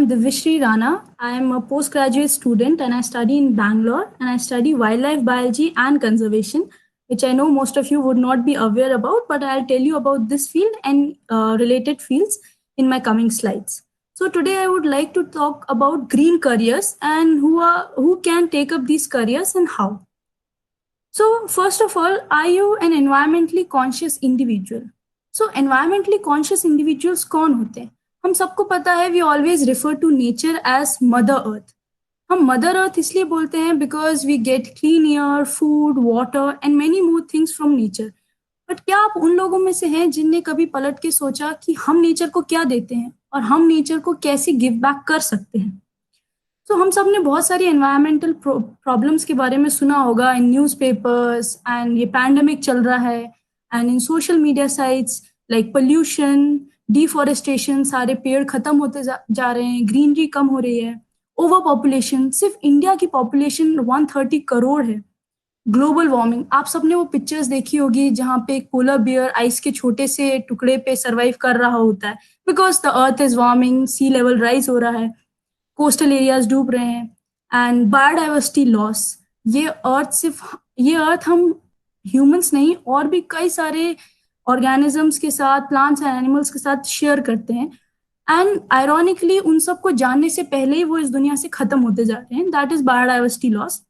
am Divishri Rana. I am a postgraduate student and I study in Bangalore and I study wildlife biology and conservation, which I know most of you would not be aware about, but I'll tell you about this field and related fields in my coming slides. So today I would like to talk about green careers and who can take up these careers and how. So first of all, are you an environmentally conscious individual? So environmentally conscious individuals कौन होते हैं? हम सबको पता है, we always refer to nature as mother earth. हम mother earth इसलिए बोलते हैं because we get clean air, food, water and many more things from nature. But क्या आप उन लोगों में से हैं जिनने कभी पलट के सोचा कि हम नेचर को क्या देते हैं और हम नेचर को कैसे गिव बैक कर सकते हैं? तो हम सब ने बहुत सारी एनवायरमेंटल प्रॉब्लम्स के बारे में सुना होगा इन न्यूज़पेपर्स, एंड ये पैंडेमिक चल रहा है, and in social media sites like pollution, deforestation, सारे पेड़ खत्म होते जा रहे हैं, ग्रीनरी कम हो रही है, ओवर पॉपुलेशन. सिर्फ इंडिया की पॉपुलेशन 130 करोड़ है. ग्लोबल वार्मिंग, आप सबने वो पिक्चर्स देखी होगी जहाँ पे एक पोलर बियर आइस के छोटे से टुकड़े पे सरवाइव कर रहा होता है because the earth is warming, sea level rise हो रहा है, कोस्टल एरियाज डूब रहे हैं, एंड बायोडाइवर्सिटी लॉस. ये अर्थ हम ह्यूमंस नहीं और भी कई सारे ऑर्गेनिजम्स के साथ, प्लांट्स एंड एनिमल्स के साथ शेयर करते हैं, एंड आयरॉनिकली उन सबको जानने से पहले ही वो इस दुनिया से खत्म होते जा रहे हैं. That is biodiversity loss.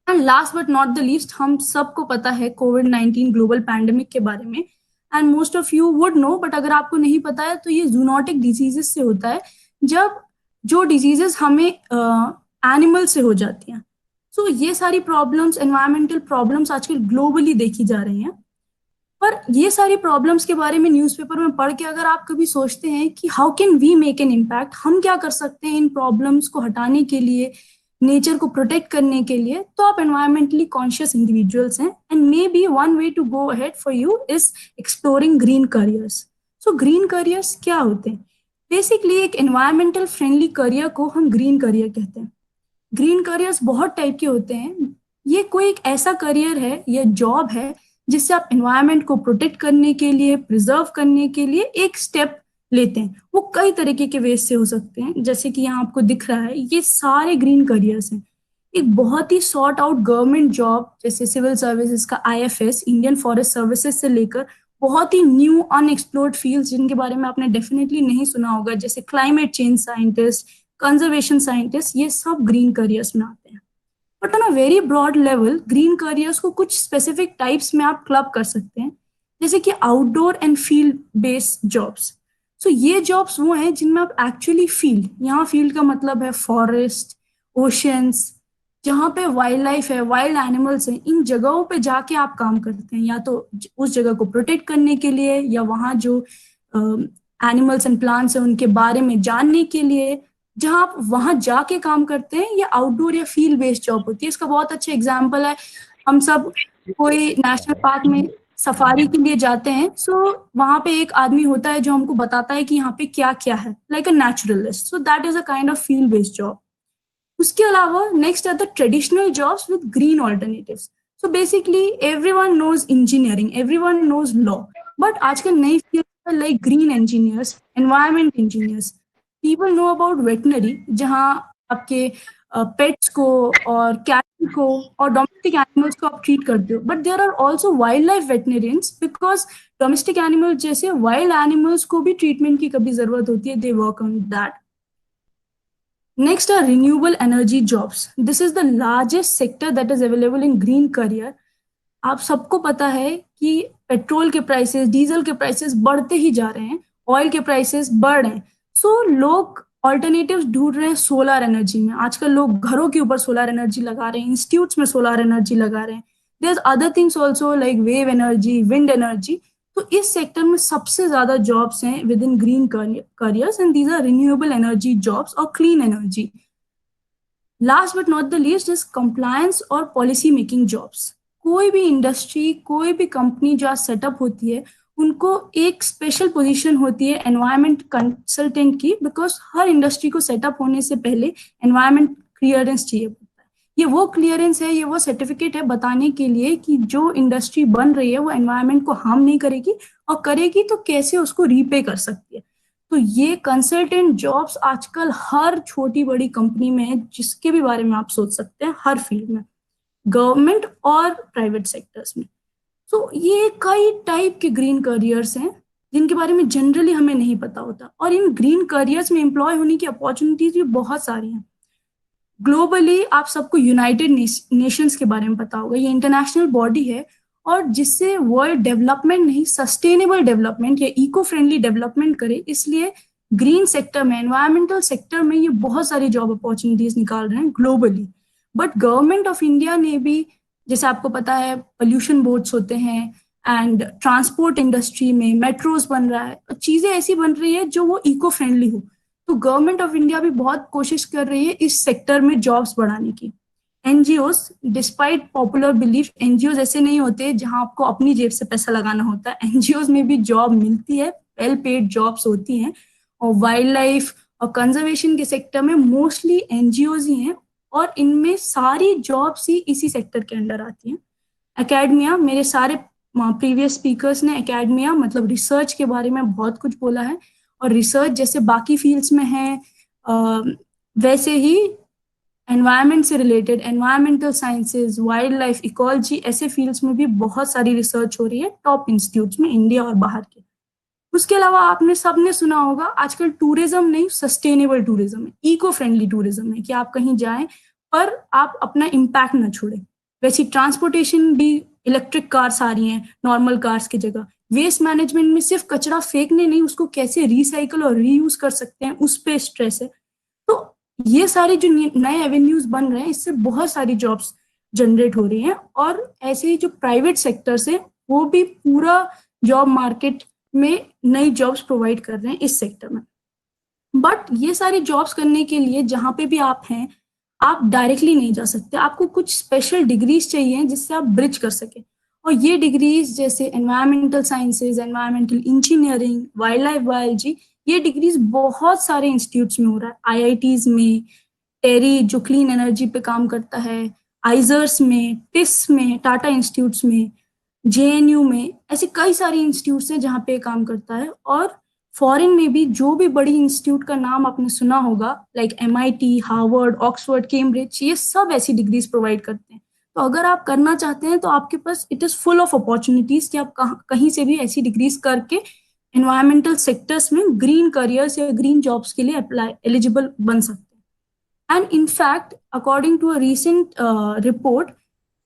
And last but not the least, हम सबको पता है कोविड-19 ग्लोबल पैंडेमिक के बारे में, and most of you would know, but अगर आपको नहीं पता है तो ये जूनोटिक डिजीजेस से होता है, जब जो डिजीजेस हमें एनिमल से हो जाती हैं. सो ये सारी प्रॉब्लम्स, एनवायरमेंटल प्रॉब्लम्स आजकल ग्लोबली देखी जा रही हैं. पर ये सारी प्रॉब्लम्स के बारे में न्यूज़पेपर में पढ़ के अगर आप कभी सोचते हैं कि how can we make an impact, हम क्या कर सकते हैं इन प्रॉब्लम्स को हटाने के लिए, नेचर को प्रोटेक्ट करने के लिए, तो आप एनवायरमेंटली कॉन्शियस इंडिविजुअल्स हैं. And maybe one way to go ahead for you is exploring green careers. So green careers क्या होते हैं? बेसिकली एक एनवायरमेंटल फ्रेंडली करियर को हम ग्रीन करियर कहते हैं. ग्रीन करियर्स बहुत टाइप के होते हैं. ये कोई एक ऐसा करियर है या जॉब है जिससे आप एनवायरनमेंट को प्रोटेक्ट करने के लिए, प्रिजर्व करने के लिए एक स्टेप लेते हैं. वो कई तरीके के वेज से हो सकते हैं, जैसे कि यहाँ आपको दिख रहा है, ये सारे ग्रीन करियर्स हैं. एक बहुत ही सॉर्ट आउट गवर्नमेंट जॉब जैसे सिविल सर्विसेज का IFS, इंडियन फॉरेस्ट सर्विसेज, से लेकर बहुत ही न्यू अनएक्सप्लोर्ड फील्ड्स जिनके बारे में आपने डेफिनेटली नहीं सुना होगा, जैसे climate change scientist, conservation scientist, ये सब ग्रीन करियर्स में आते हैं. But on a very broad level green careers को कुछ स्पेसिफिक टाइप्स में आप क्लब कर सकते हैं, जैसे कि outdoor and field based jobs. So ये जॉब्स वो हैं जिनमें आप एक्चुअली फील्ड, यहाँ फील्ड का मतलब है फॉरेस्ट, ओशंस, जहाँ पे वाइल्ड लाइफ है, वाइल्ड एनिमल्स हैं, इन जगहों पे जाके आप काम करते हैं, या तो उस जगह को प्रोटेक्ट करने के लिए, या वहाँ जो एनिमल्स एंड प्लांट्स हैं उनके बारे में जानने के लिए. जहाँ आप वहां जाके काम करते हैं, ये आउटडोर या फील्ड बेस्ड जॉब होती है. इसका बहुत अच्छा एग्जांपल है, हम सब कोई नेशनल पार्क में सफारी के लिए जाते हैं, सो वहां पे एक आदमी होता है जो हमको बताता है कि यहाँ पे क्या क्या है, like a naturalist. So that is a kind of field based job. उसके अलावा next are the traditional jobs with green alternatives. So basically everyone knows engineering, everyone knows law, but आजकल नई field like green engineers, environment engineers, people know about veterinary, जहाँ आपके pets को और cattle को और डोमेस्टिक एनिमल्स को आप ट्रीट करते हो. But there are also wildlife veterinarians, because domestic animals जैसे वाइल्ड एनिमल्स को भी ट्रीटमेंट की कभी जरूरत होती है, they work on that. Next are renewable energy jobs. This is the largest sector that is available in green career. आप सबको पता है कि पेट्रोल के प्राइसेस, डीजल के प्राइसेस बढ़ते ही जा रहे हैं, ऑयल के प्राइसेस बढ़ रहे हैं. सो लोग ऑल्टरनेटिव्स ढूंढ रहे हैं सोलर एनर्जी में. आजकल लोग घरों के ऊपर सोलर एनर्जी लगा रहे हैं, इंस्टीट्यूट्स में सोलर एनर्जी लगा रहे हैं. There is other things also like wave energy, wind energy. तो इस सेक्टर में सबसे ज्यादा जॉब्स हैं with in green careers, and these are renewable energy jobs और clean energy. Last but not the least is compliance और policy making jobs. कोई भी इंडस्ट्री, कोई भी कंपनी जो आज सेटअप होती है, उनको एक स्पेशल पोजीशन होती है एनवायरमेंट कंसल्टेंट की, बिकॉज हर इंडस्ट्री को सेटअप होने से पहले एनवायरमेंट क्लियरेंस चाहिए होता है. ये वो क्लियरेंस है, ये वो सर्टिफिकेट है बताने के लिए कि जो इंडस्ट्री बन रही है वो एनवायरमेंट को हार्म नहीं करेगी, और करेगी तो कैसे उसको रीपे कर सकती है. तो ये कंसल्टेंट जॉब्स आजकल हर छोटी बड़ी कंपनी में है, जिसके भी बारे में आप सोच सकते हैं, हर फील्ड में, गवर्नमेंट और प्राइवेट सेक्टर्स में। तो ये कई टाइप के ग्रीन करियर्स हैं जिनके बारे में जनरली हमें नहीं पता होता, और इन ग्रीन करियर्स में एम्प्लॉय होने की अपॉर्चुनिटीज भी बहुत सारी हैं। ग्लोबली आप सबको यूनाइटेड नेशंस के बारे में पता होगा, ये इंटरनेशनल बॉडी है, और जिससे वर्ल्ड डेवलपमेंट नहीं, सस्टेनेबल डेवलपमेंट या इको फ्रेंडली डेवलपमेंट करे, इसलिए ग्रीन सेक्टर में, एनवायरमेंटल सेक्टर में ये बहुत सारी जॉब अपॉर्चुनिटीज निकाल रहे हैं globally. But government of India ने भी, जैसे आपको पता है, पोल्यूशन बोर्ड्स होते हैं, एंड ट्रांसपोर्ट इंडस्ट्री में मेट्रोज बन रहा है, चीजें ऐसी बन रही है जो वो इको फ्रेंडली हो। तो गवर्नमेंट ऑफ इंडिया भी बहुत कोशिश कर रही है इस सेक्टर में जॉब्स बढ़ाने की। NGOs, despite popular belief, NGOs ऐसे नहीं होते जहां आपको अपनी जेब से पैसा लगाना होता है। एनजीओज में भी जॉब मिलती है, वेल पेड जॉब्स होती हैं, और वाइल्ड लाइफ और कंजर्वेशन के सेक्टर में मोस्टली एनजीओज ही हैं, और इनमें सारी जॉब्स ही इसी सेक्टर के अंडर आती हैं। एकेडमिया, मेरे सारे प्रीवियस स्पीकर्स ने एकेडमिया मतलब रिसर्च के बारे में बहुत कुछ बोला है, और रिसर्च जैसे बाकी फील्ड्स में है, वैसे ही एनवायरनमेंट से related, environmental sciences, wild life, ecology, ऐसे फील्ड्स में भी बहुत सारी रिसर्च हो रही है टॉप इंस्टीट्यूट्स में, इंडिया और बाहर के। उसके अलावा आपने सबने सुना होगा आजकल टूरिज्म नहीं, सस्टेनेबल टूरिज्म है, इको फ्रेंडली टूरिज्म है, कि आप कहीं जाएं पर आप अपना इम्पैक्ट ना छोड़े। वैसे ट्रांसपोर्टेशन भी, इलेक्ट्रिक कार्स आ रही हैं नॉर्मल कार्स की जगह। वेस्ट मैनेजमेंट में सिर्फ कचरा फेंकने नहीं, उसको कैसे रिसाइकल और रीयूज कर सकते हैं, उस पे स्ट्रेस है। तो ये सारे जो नए एवेन्यूज बन रहे हैं, इससे बहुत सारी जॉब्स जनरेट हो रही हैं, और ऐसे ही जो प्राइवेट सेक्टर्स है वो भी पूरा जॉब मार्केट में नई जॉब्स प्रोवाइड कर रहे हैं इस सेक्टर में। बट ये सारी जॉब्स करने के लिए जहाँ पे भी आप हैं, आप डायरेक्टली नहीं जा सकते, आपको कुछ स्पेशल डिग्रीज चाहिए जिससे आप ब्रिज कर सके। और ये डिग्रीज जैसे environmental sciences, environmental engineering, wild life biology, ये डिग्रीज बहुत सारे इंस्टीट्यूट्स में हो रहा है। आईआईटीज में, टेरी जो क्लीन एनर्जी पे काम करता है, आइजर्स में, टिस में, टाटा इंस्टीट्यूट्स में, जेएनयू में, ऐसे कई सारे इंस्टीट्यूट्स हैं जहाँ पे काम करता है। और फॉरेन में भी जो भी बड़ी इंस्टीट्यूट का नाम आपने सुना होगा, like MIT, Harvard, Oxford, Cambridge, ये सब ऐसी डिग्रीज प्रोवाइड करते हैं। तो अगर आप करना चाहते हैं तो आपके पास it is full of opportunities कि आप कहीं से भी ऐसी डिग्रीज करके एनवायरमेंटल सेक्टर्स में ग्रीन करियर्स या ग्रीन जॉब्स के लिए अप्लाई एलिजिबल बन सकते हैं। And in fact according to a recent report,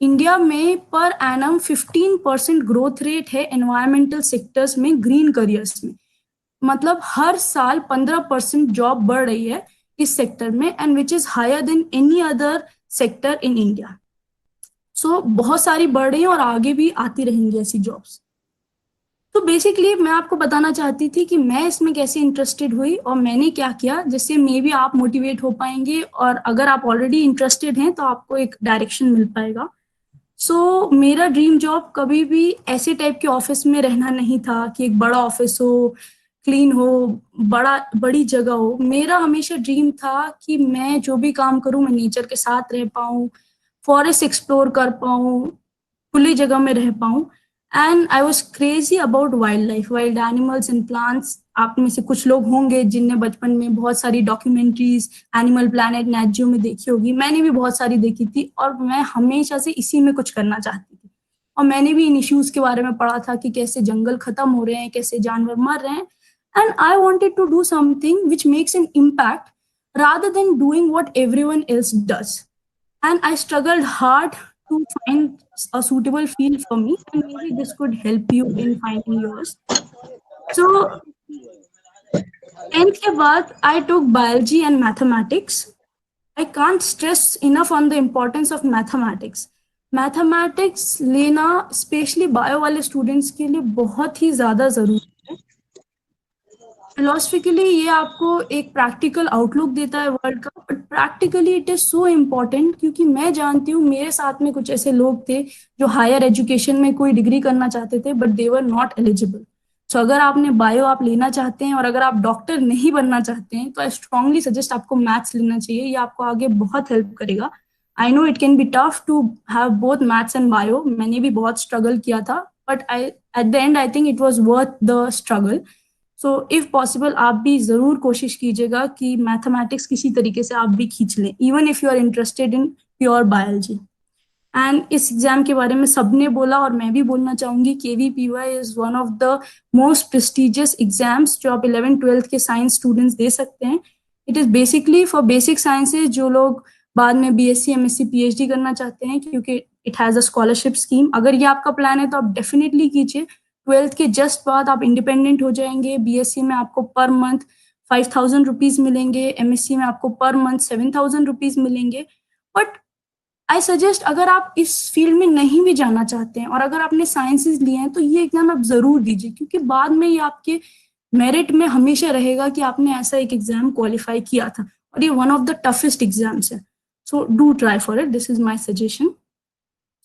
India में पर एनम 15% ग्रोथ रेट है एनवायरमेंटल सेक्टर्स में, ग्रीन करियर्स में। मतलब हर साल 15% जॉब बढ़ रही है इस सेक्टर में, and which is higher than any other sector in India. So बहुत सारी बढ़ रही हैं और आगे भी आती रहेंगी ऐसी जॉब्स। तो बेसिकली मैं आपको बताना चाहती थी कि मैं इसमें कैसे इंटरेस्टेड हुई और मैंने क्या किया, जिससे मे भी आप मोटिवेट हो पाएंगे, और अगर आप ऑलरेडी इंटरेस्टेड हैं तो आपको एक डायरेक्शन मिल पाएगा। सो मेरा ड्रीम जॉब कभी भी ऐसे टाइप के ऑफिस में रहना नहीं था कि एक बड़ा ऑफिस हो, क्लीन हो, बड़ी जगह हो। मेरा हमेशा ड्रीम था कि मैं जो भी काम करूं, मैं नेचर के साथ रह पाऊं, फॉरेस्ट एक्सप्लोर कर पाऊं, खुली जगह में रह पाऊं। And I was crazy about wild life, wild animals and plants. आप में से कुछ लोग होंगे जिनने बचपन में बहुत सारी डॉक्यूमेंट्रीज एनिमल प्लैनेट, नेट जियो में देखी होगी, मैंने भी बहुत सारी देखी थी, और मैं हमेशा से इसी में कुछ करना चाहती थी। और मैंने भी इन इश्यूज के बारे में पढ़ा था कि कैसे जंगल खत्म हो रहे हैं, कैसे जानवर मर रहे हैं, and I wanted to do something which makes an impact rather than doing what everyone else does. And I struggled hard to find a suitable field for me, and maybe this could help you in finding yours. So 10th के बाद I took biology and mathematics. I can't stress enough on the importance of mathematics. Mathematics लेना specially bio वाले students के लिए बहुत ही ज़्यादा ज़रूरी है। फिलोसफिकली ये आपको एक प्रैक्टिकल आउटलुक देता है वर्ल्ड का, but practically it is so important, क्योंकि मैं जानती हूँ मेरे साथ में कुछ ऐसे लोग थे जो हायर एजुकेशन में कोई डिग्री करना चाहते थे but they were not eligible. So अगर आपने बायो आप लेना चाहते हैं और अगर आप डॉक्टर नहीं बनना चाहते हैं, तो आई स्ट्रांगली सजेस्ट आपको मैथ्स लेना चाहिए, ये आपको आगे बहुत हेल्प करेगा। I know it can be tough to have both maths and bio, मैंने भी बहुत स्ट्रगल किया था, but I at the end I think it was worth the struggle. So if possible आप भी जरूर कोशिश कीजिएगा कि मैथमेटिक्स किसी तरीके से आप भी खींच लें, even if you are interested in pure biology. And इस एग्जाम के बारे में सबने बोला और मैं भी बोलना चाहूंगी, KVPY is one of the most prestigious exams जो आप 11th-12th के साइंस स्टूडेंट्स दे सकते हैं। It is basically for basic sciences जो लोग बाद में बीएससी एमएससी पीएचडी करना चाहते हैं, क्योंकि it has a scholarship scheme. अगर ये आपका प्लान है तो आप डेफिनेटली कीजिए। 12th के जस्ट बाद आप इंडिपेंडेंट हो जाएंगे। बीएससी में आपको पर मंथ 5,000 रुपीज मिलेंगे, एमएससी में आपको पर मंथ 7,000 रुपीज मिलेंगे। बट आई सजेस्ट, अगर आप इस फील्ड में नहीं भी जाना चाहते हैं और अगर आपने साइंसेस लिए हैं तो ये एग्जाम आप जरूर दीजिए, क्योंकि बाद में ये आपके मेरिट में हमेशा रहेगा कि आपने ऐसा एक एग्जाम क्वालिफाई किया था, और ये one of the toughest exams है। So do try for it, this is my suggestion.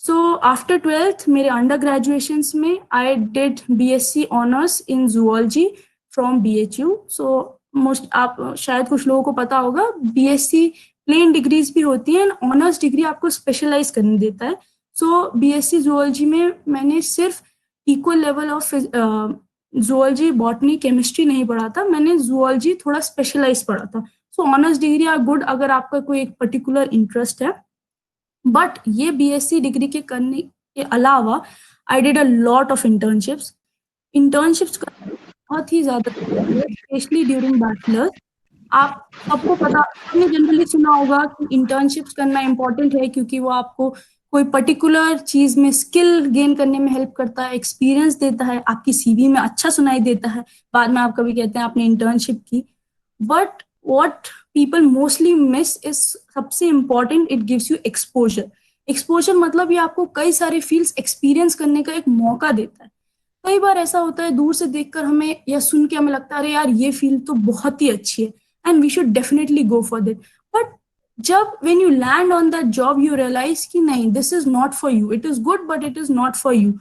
So after 12th मेरे अंडर ग्रेजुएशंस में I did BSc honours in zoology from BHU. So most आप शायद कुछ लोगों को पता होगा, बीएससी प्लेन डिग्रीज भी होती हैं, ऑनर्स डिग्री आपको स्पेशलाइज करने देता है। सो बीएससी जूलॉजी में मैंने सिर्फ equal level of zoology botany chemistry नहीं पढ़ा था, मैंने जूलॉजी थोड़ा स्पेशलाइज पढ़ा था। सो ऑनर्स डिग्री आर गुड अगर आपका कोई एक पर्टिकुलर इंटरेस्ट है। बट ये बीएससी डिग्री के करने के अलावा I did a lot of internships बहुत ही ज्यादा, स्पेशली ड्यूरिंग बैचलर्स। आप सबको पता, आपने जनरली सुना होगा कि इंटर्नशिप्स करना इम्पोर्टेंट है, क्योंकि वो आपको कोई पर्टिकुलर चीज में स्किल गेन करने में हेल्प करता है, एक्सपीरियंस देता है, आपकी सीवी में अच्छा सुनाई देता है, बाद में आप कभी कहते हैं आपने इंटर्नशिप की। But what people mostly miss is सबसे important, it gives you exposure. Exposure मतलब ये आपको कई सारे फील्ड्स एक्सपीरियंस करने का एक मौका देता है। कई बार ऐसा होता है दूर से देखकर हमें या सुन के हमें लगता है अरे यार ये फील्ड तो बहुत ही अच्छी है and we should definitely go for that. But जब when you land on that job you realise कि नहीं, this is not for you, it is good but it is not for you.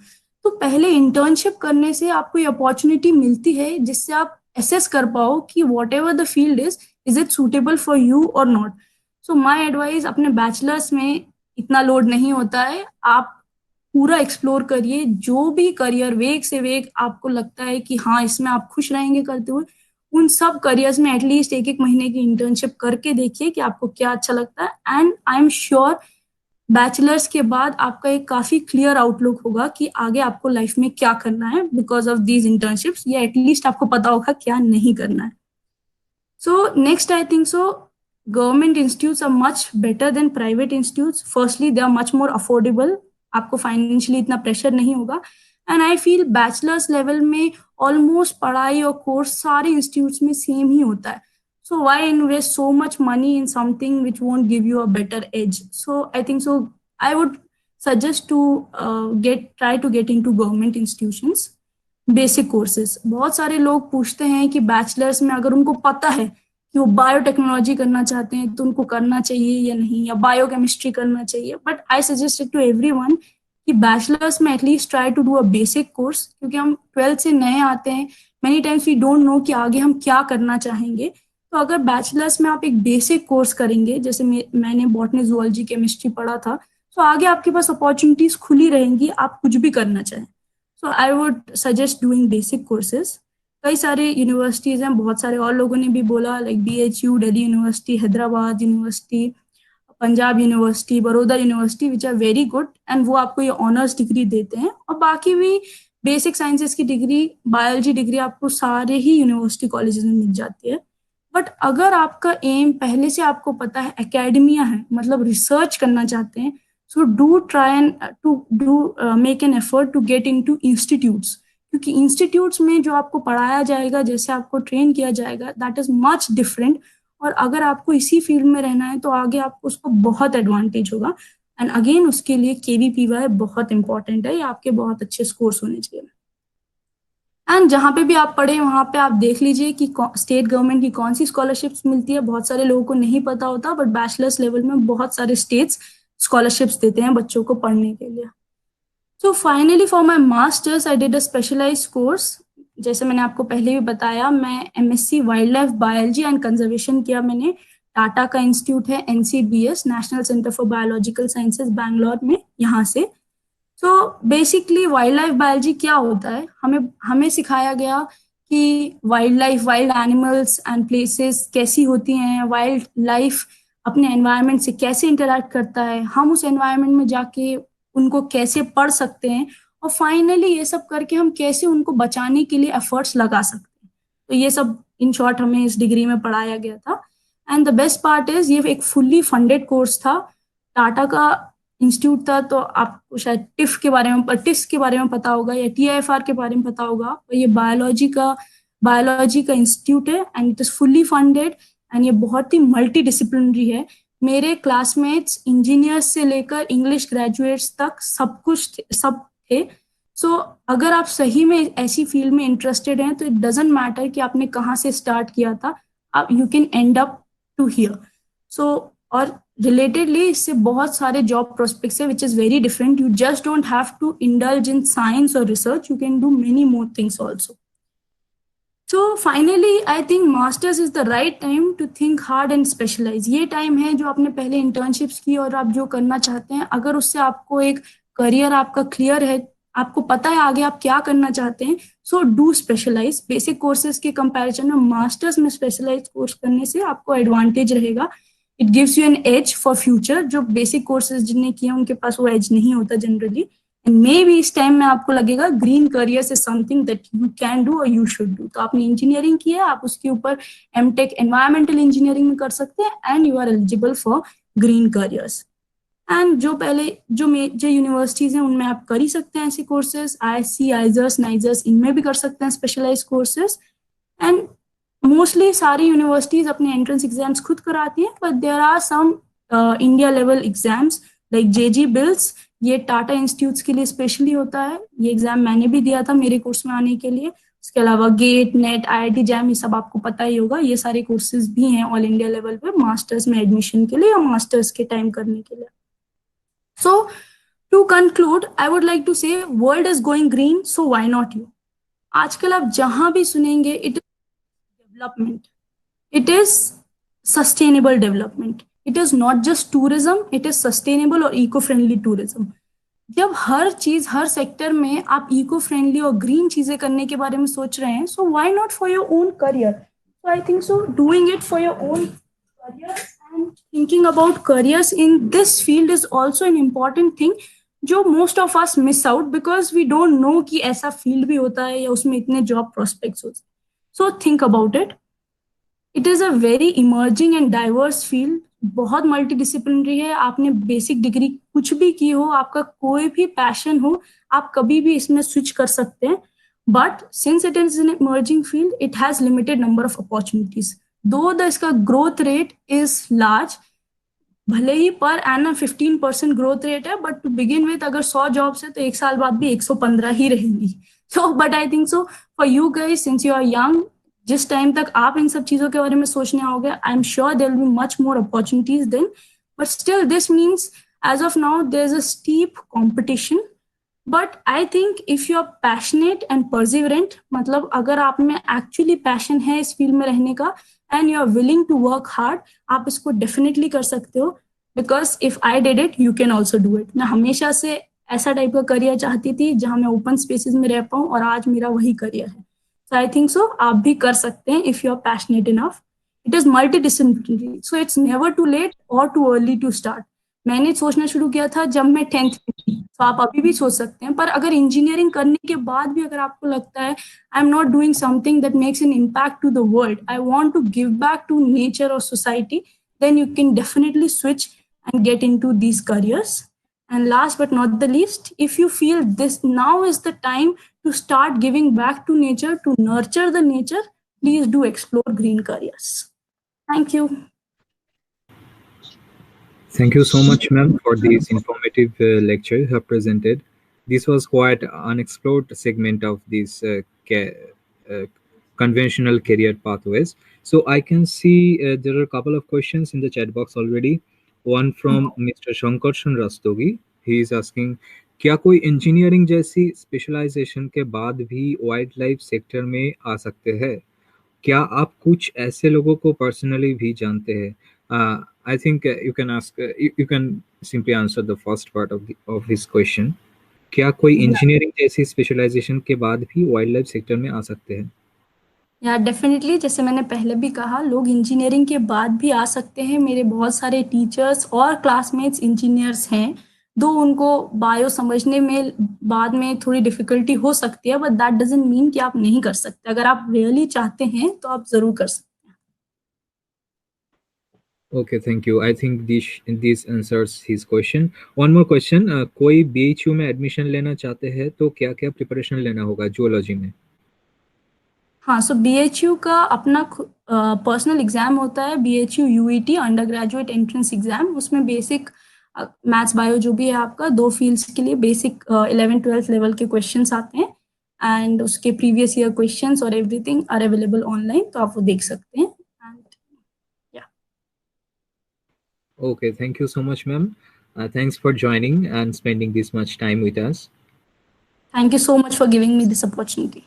तो पहले इंटर्नशिप करने से आपको ये opportunity मिलती है जिससे आप असेस कर पाओ कि what ever the field is it suitable for you और नॉट। सो माई एडवाइस, अपने बैचलर्स में इतना लोड नहीं होता है, आप पूरा एक्सप्लोर करिए, जो भी करियर वेग से वेग आपको लगता है कि हाँ इसमें आप खुश रहेंगे करते हुए, उन सब करियर्स में एटलीस्ट 1-1 महीने की इंटर्नशिप करके देखिए कि आपको क्या अच्छा लगता है। And I am sure bachelors के बाद आपका एक काफी क्लियर आउटलुक होगा कि आगे आपको लाइफ में क्या करना है बिकॉज ऑफ दीज इंटर्नशिप्स, या एटलीस्ट आपको पता होगा क्या नहीं करना है। So next I think so government institutes are much better than private institutes. Firstly, they are much more affordable. आपको फाइनेंशियली इतना प्रेशर नहीं होगा। And I feel bachelors level में ऑलमोस्ट पढ़ाई और कोर्स सारे इंस्टीट्यूट्स में सेम ही होता है। So why invest so much money in something which won't give you a better edge? So I think so I would suggest to try to get into government institutions. Basic courses, बहुत सारे लोग पूछते हैं कि bachelors में अगर उनको पता है कि वो बायोटेक्नोलॉजी करना चाहते हैं तो उनको करना चाहिए या नहीं, या बायोकेमिस्ट्री करना चाहिए। But I suggest to everyone कि बैचलर्स में at least try to do a basic course, क्योंकि हम 12th से नए आते हैं, many times we don't know कि आगे हम क्या करना चाहेंगे। तो अगर बैचलर्स में आप एक बेसिक कोर्स करेंगे, जैसे मैंने बॉटनी जूलॉजी केमिस्ट्री पढ़ा था, तो आगे आपके पास अपॉर्चुनिटीज खुली रहेंगी, आप कुछ भी करना चाहें। So I would suggest doing basic courses. कई सारे यूनिवर्सिटीज हैं, बहुत सारे और लोगों ने भी बोला, like BHU, Delhi university, Hyderabad university, Punjab university, Baroda university, which are very good, and वो आपको ये ऑनर्स डिग्री देते हैं। और बाकी भी बेसिक साइंसेस की डिग्री, बायोलॉजी डिग्री आपको सारे ही यूनिवर्सिटी कॉलेजेस में मिल जाती है। बट अगर आपका एम पहले से आपको पता है एकेडमिया है, मतलब रिसर्च करना चाहते हैं, so do try and do make an effort to get into institutes, क्योंकि इंस्टीट्यूट्स में जो आपको पढ़ाया जाएगा, जैसे आपको ट्रेन किया जाएगा, दैट इज मच डिफरेंट। और अगर आपको इसी फील्ड में रहना है तो आगे आपको उसको बहुत एडवांटेज होगा। एंड अगेन उसके लिए केवीपीवाई बहुत इंपॉर्टेंट है, ये आपके बहुत अच्छे स्कोर्स होने चाहिए। एंड जहाँ पे भी आप पढ़े वहाँ पे आप देख लीजिए कि स्टेट गवर्नमेंट की कौन सी स्कॉलरशिप्स मिलती है। बहुत सारे लोगों को नहीं पता होता, बट बैचलर्स लेवल में बहुत सारे स्टेट्स स्कॉलरशिप्स देते हैं बच्चों को पढ़ने के लिए। So finally for my masters I did a specialized course। जैसे मैंने आपको पहले भी बताया, मैं MSc wild life biology and conservation किया मैंने। टाटा का इंस्टीट्यूट है NCBS, national centre for biological sciences, Bangalore में, यहाँ से। So basically wild life biology क्या होता है, हमें सिखाया गया कि wild life, wild animals and places कैसी होती हैं, वाइल्ड लाइफ अपने एनवायरनमेंट से कैसे इंटरेक्ट करता है, हम उस एनवायरनमेंट में जाके उनको कैसे पढ़ सकते हैं, और फाइनली ये सब करके हम कैसे उनको बचाने के लिए एफर्ट्स लगा सकते हैं। तो ये सब इन शॉर्ट हमें इस डिग्री में पढ़ाया गया था। And the best part is ये एक फुल्ली फंडेड कोर्स था। टाटा का इंस्टीट्यूट था, तो आपको शायद टिफ्स के बारे में पता होगा या टीआईएफआर के बारे में पता होगा। तो ये बायोलॉजी का इंस्टीट्यूट है and it is fully funded and ये बहुत ही मल्टी डिसिप्लिनरी है। मेरे क्लासमेट्स इंजीनियर्स से लेकर इंग्लिश ग्रेजुएट्स तक सब थे। सो अगर आप सही में ऐसी फील्ड में इंटरेस्टेड हैं तो इट डजेंट मैटर कि आपने कहाँ से स्टार्ट किया था, आप you can end up to here. So और रिलेटेडली इससे बहुत सारे जॉब प्रोस्पेक्ट्स है which is very different. You just don't have to indulge in science और research, you can do many more things also. So finally, I think masters is the right time to think hard and specialize. ये time है जो आपने पहले internships की और आप जो करना चाहते हैं, अगर उससे आपको एक करियर आपका क्लियर है, आपको पता है आगे आप क्या करना चाहते हैं, so do specialise. Basic courses के कंपैरिजन में मास्टर्स में स्पेशलाइज कोर्स करने से आपको एडवांटेज रहेगा। It gives you an edge for future. जो बेसिक कोर्सेज जिन्हें किए उनके पास वो एज नहीं होता जनरली। एंड मे बी इस टाइम में आपको लगेगा green career is something that you can do और यू शुड डू। तो आपने इंजीनियरिंग की है, आप उसके ऊपर एमटेक एनवायरमेंटल इंजीनियरिंग में कर सकते हैं and you are eligible for green careers. And जो पहले जो मेजर यूनिवर्सिटीज हैं उनमें आप कर ही सकते हैं ऐसे कोर्सेज, आईएससी, आइजर्स, नाइजर्स, इनमें भी कर सकते हैं स्पेशलाइज कोर्सेज। एंड मोस्टली सारी यूनिवर्सिटीज अपने एंट्रेंस एग्जाम्स खुद कराती हैं, but there are some India level exams like JGEEBILS. ये टाटा इंस्टीट्यूट्स के लिए स्पेशली होता है। ये एग्जाम मैंने भी दिया था मेरे कोर्स में आने के लिए। उसके अलावा गेट, नेट, आईआईटी जैम, ये सब आपको पता ही होगा। ये सारे कोर्सेज भी हैं ऑल इंडिया लेवल पे मास्टर्स में एडमिशन के लिए या मास्टर्स के टाइम करने के लिए। So to conclude I would like to say world is going green, so why not you. आजकल आप जहां भी सुनेंगे it development. It is sustainable development. It is not just tourism, it is sustainable और eco-friendly tourism. जब हर चीज, हर sector में आप इको फ्रेंडली और ग्रीन चीजें करने के बारे में सोच रहे हैं, so why not for your own career. So I think so doing it for your own career and thinking about careers in this field is also an important thing जो most of us miss out because we don't know कि ऐसा field भी होता है या उसमें इतने job prospects होते हैं। So think about it. It is a very emerging and diverse field. बहुत मल्टीडिसिप्लिनरी है। आपने बेसिक डिग्री कुछ भी की हो, आपका कोई भी पैशन हो, आप कभी भी इसमें स्विच कर सकते हैं। But since it is an emerging field, it has limited number of opportunities. दो द इसका ग्रोथ रेट इज लार्ज, भले ही पर एनम 15% ग्रोथ रेट है, बट टू बिगिन विथ अगर 100 जॉब्स है तो एक साल बाद भी 115 ही रहेंगी। So but I think so for you guys, since you are young, जिस टाइम तक आप इन सब चीजों के बारे में सोचने आओगे, I am sure there will be much more opportunities then. But still this means as of now there is a steep competition. But I think if you are passionate and perseverant, मतलब अगर आप में actually passion है इस field में रहने का and you are willing to work hard, आप इसको डेफिनेटली कर सकते हो। Because if I did it, you can also do it. मैं हमेशा से ऐसा टाइप का करियर चाहती थी जहां मैं ओपन स्पेसेस में रह पाऊं, और आज मेरा वही करियर है। सो आई थिंक सो आप भी कर सकते हैं if you are passionate enough. It is multidisciplinary, so it's never too late और टू अर्ली टू स्टार्ट। मैंने सोचना शुरू किया था जब मैं 10th में थी, तो आप अभी भी सोच सकते हैं। पर अगर इंजीनियरिंग करने के बाद भी अगर आपको लगता है I am not doing something that makes an impact to the world, I want to give back to nature और society, then you can definitely switch and get into these careers. And last but not the least, if you feel this now is the time to start giving back to nature, to nurture the nature, please do explore green careers. Thank you. Thank you so much, ma'am, for this informative lecture you have presented. This was quite an unexplored segment of these conventional career pathways. So I can see there are a couple of questions in the chat box already. One from Mr. Shankarshan Rastogi. He is asking, क्या कोई engineering जैसी specialisation के बाद भी wild life sector में आ सकते हैं? क्या आप कुछ ऐसे लोगों को पर्सनली भी जानते हैं? I think you can ask, you can simply answer the first part of his question. क्या कोई इंजीनियरिंग जैसी स्पेशलाइजेशन के बाद भी वाइल्ड लाइफ सेक्टर में आ सकते हैं? या डेफिनेटली, जैसे मैंने पहले भी कहा, लोग इंजीनियरिंग के बाद भी आ सकते हैं। मेरे बहुत सारे टीचर्स और क्लासमेट्स इंजीनियर्स हैं, दो उनको बायो समझने में बाद में थोड़ी डिफिकल्टी हो सकती है, बट दैट डजंट मीन कि आप नहीं कर सकते। अगर आप रियली चाहते हैं तो आप जरूर कर सकते हैं। Okay, thank you. I think this answers his question. One more question. कोई BHU में एडमिशन लेना चाहते हैं तो क्या क्या प्रिपरेशन लेना होगा जूलॉजी में? हाँ, सो BHU का अपना पर्सनल एग्जाम होता है, BHU UET, under graduate entrance exam. उसमें बेसिक मैथ्स बायो जो भी है आपका, दो फील्ड्स के लिए बेसिक 11th-12th लेवल के क्वेश्चंस आते हैं, एंड उसके प्रीवियस ईयर क्वेश्चंस और एवरीथिंग आर अवेलेबल ऑनलाइन, तो आप वो देख सकते हैं। एंड या, Okay, thank you so much, ma'am. Thanks for joining and spending this much time with us. Thank you so much for giving me this opportunity.